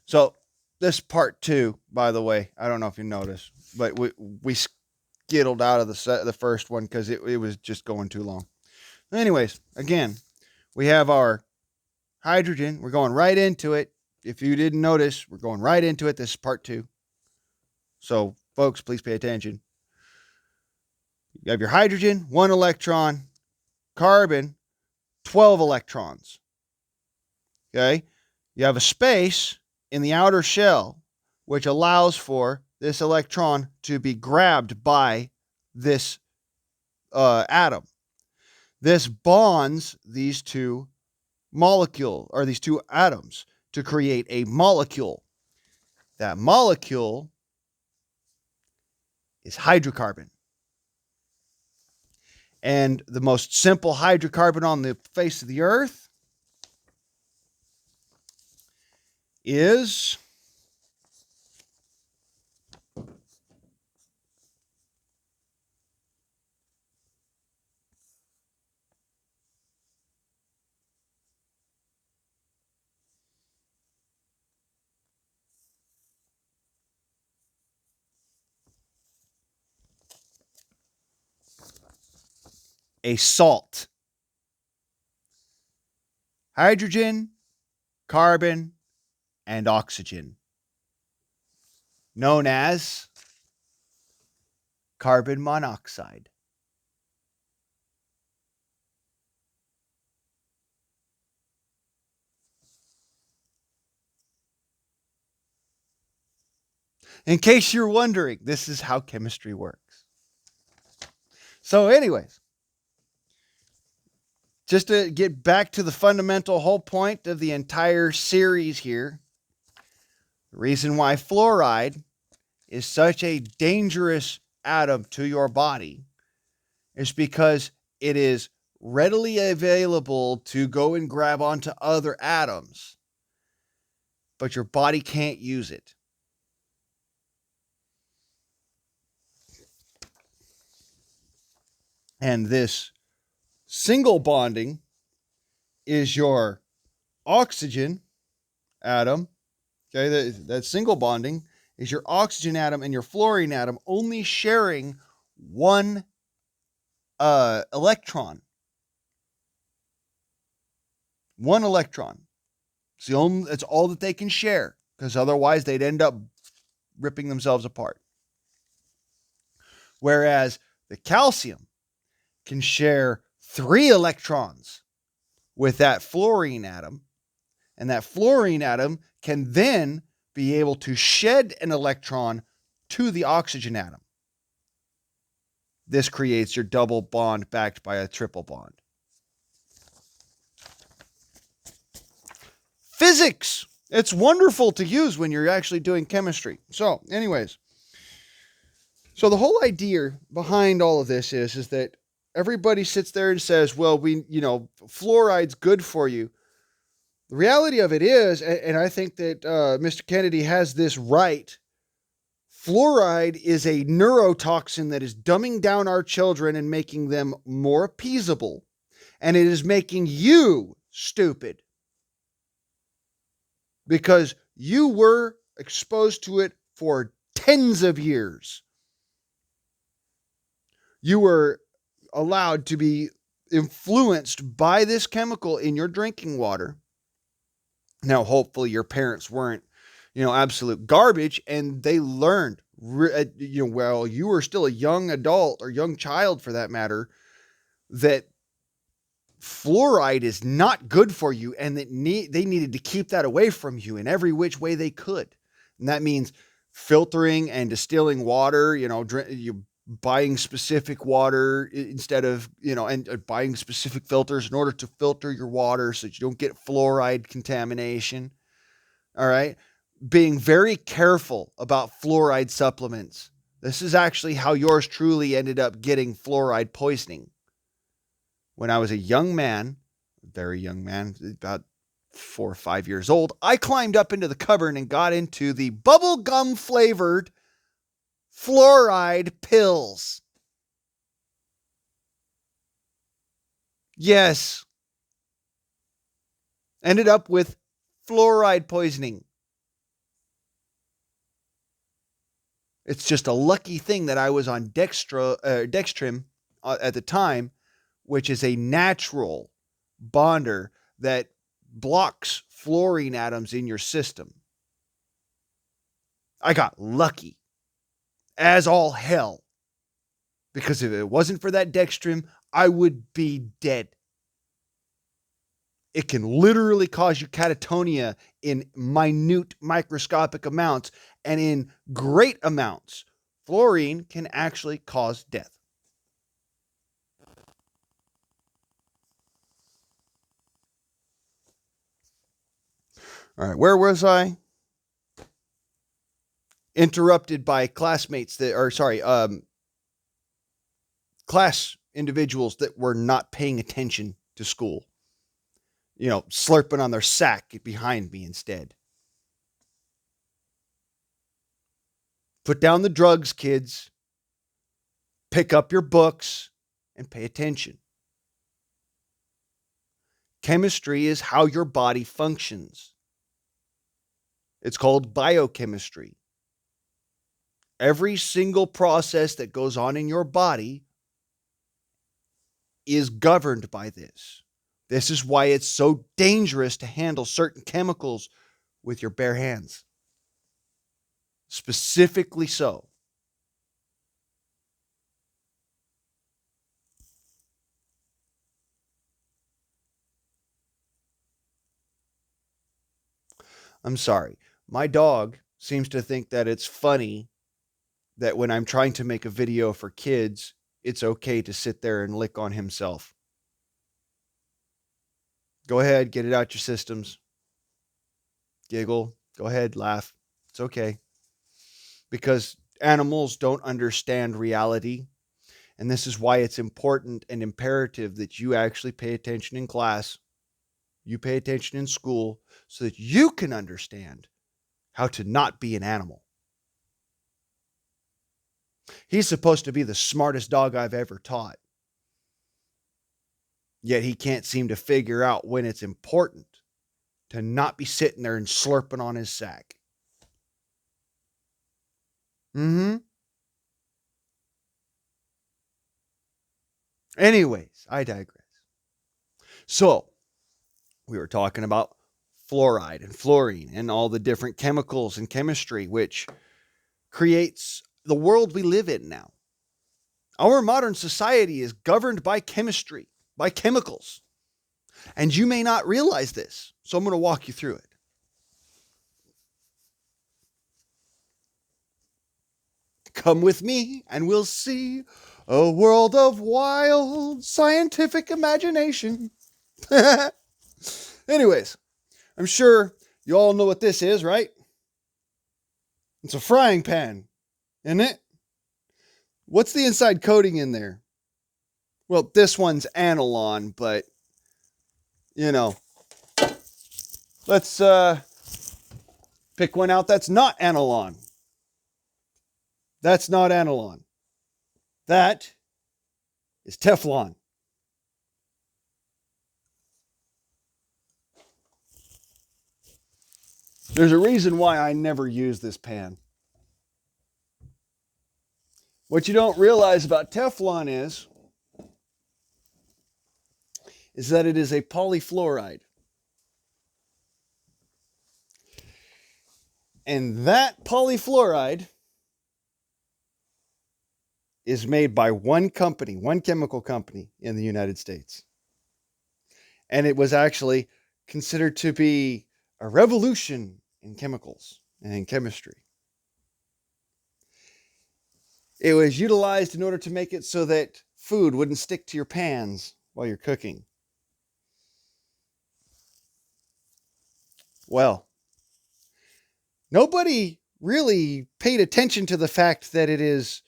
So this part 2, by the way, I don't know if you noticed, but we skittled out of the first one because it was just going too long. Anyways, again, we have our hydrogen. We're going right into it. If you didn't notice, we're going right into it. This is part 2. So, folks, please pay attention. You have your hydrogen, 1 electron, carbon, 12 electrons. Okay? You have a space in the outer shell, which allows for this electron to be grabbed by this atom. This bonds these two these two atoms to create a molecule. That molecule is hydrocarbon. And the most simple hydrocarbon on the face of the earth is a salt. Hydrogen, carbon, and oxygen, known as carbon monoxide. In case you're wondering, this is how chemistry works. So, anyways, just to get back to the fundamental whole point of the entire series here, the reason why fluoride is such a dangerous atom to your body is because it is readily available to go and grab onto other atoms, but your body can't use it. And this single bonding is your oxygen atom. Okay, that single bonding is your oxygen atom and your fluorine atom only sharing one electron. One electron. It's all that they can share, because otherwise they'd end up ripping themselves apart. Whereas the calcium can share 3 electrons with that fluorine atom, and that fluorine atom can then be able to shed an electron to the oxygen atom. This creates your double bond backed by a triple bond. Physics. It's wonderful to use when you're actually doing chemistry. So, anyways, so the whole idea behind all of this is that everybody sits there and says, well, fluoride's good for you. The reality of it is, and I think that Mr. Kennedy has this right, fluoride is a neurotoxin that is dumbing down our children and making them more appeasable. And it is making you stupid, because you were exposed to it for tens of years. You were allowed to be influenced by this chemical in your drinking water. Now, hopefully your parents weren't, absolute garbage, and they learned, well, you were still a young adult or young child for that matter, that fluoride is not good for you, and that they needed to keep that away from you in every which way they could. And that means filtering and distilling water, you buying specific water instead of, and buying specific filters in order to filter your water so that you don't get fluoride contamination. All right. Being very careful about fluoride supplements. This is actually how yours truly ended up getting fluoride poisoning. When I was a young man, very young man, about 4 or 5 years old, I climbed up into the cupboard and got into the bubblegum flavored fluoride pills. Yes. Ended up with fluoride poisoning. It's just a lucky thing that I was on Dextrim at the time, which is a natural bonder that blocks fluorine atoms in your system. I got lucky as all hell, because if it wasn't for that Dextrim, I would be dead. It can literally cause you catatonia in minute microscopic amounts, and in great amounts, fluorine can actually cause death. All right, where was I? Interrupted by classmates that are, sorry, class individuals that were not paying attention to school. Slurping on their sack behind me instead. Put down the drugs, kids. Pick up your books and pay attention. Chemistry is how your body functions. It's called biochemistry. Every single process that goes on in your body is governed by this. This is why it's so dangerous to handle certain chemicals with your bare hands. Specifically so. I'm sorry. My dog seems to think that it's funny that when I'm trying to make a video for kids, it's okay to sit there and lick on himself. Go ahead, get it out your systems. Giggle. Go ahead, laugh. It's okay. Because animals don't understand reality. And this is why it's important and imperative that you actually pay attention in class. You pay attention in school so that you can understand how to not be an animal. He's supposed to be the smartest dog I've ever taught. Yet he can't seem to figure out when it's important to not be sitting there and slurping on his sack. Anyways, I digress. So, we were talking about fluoride and fluorine and all the different chemicals and chemistry which creates the world we live in now. Our modern society is governed by chemistry, by chemicals. And you may not realize this, so I'm going to walk you through it. Come with me and we'll see a world of wild scientific imagination. Anyways, I'm sure you all know what this is, right? It's a frying pan, isn't it? What's the inside coating in there? Well, this one's aniline, but, let's pick one out that's not aniline. That's not aniline. That is Teflon. There's a reason why I never use this pan. What you don't realize about Teflon is that it is a polyfluoride. And that polyfluoride is made by one company, one chemical company in the United States. And it was actually considered to be a revolution in chemicals and in chemistry. It was utilized in order to make it so that food wouldn't stick to your pans while you're cooking. Well, nobody really paid attention to the fact that it is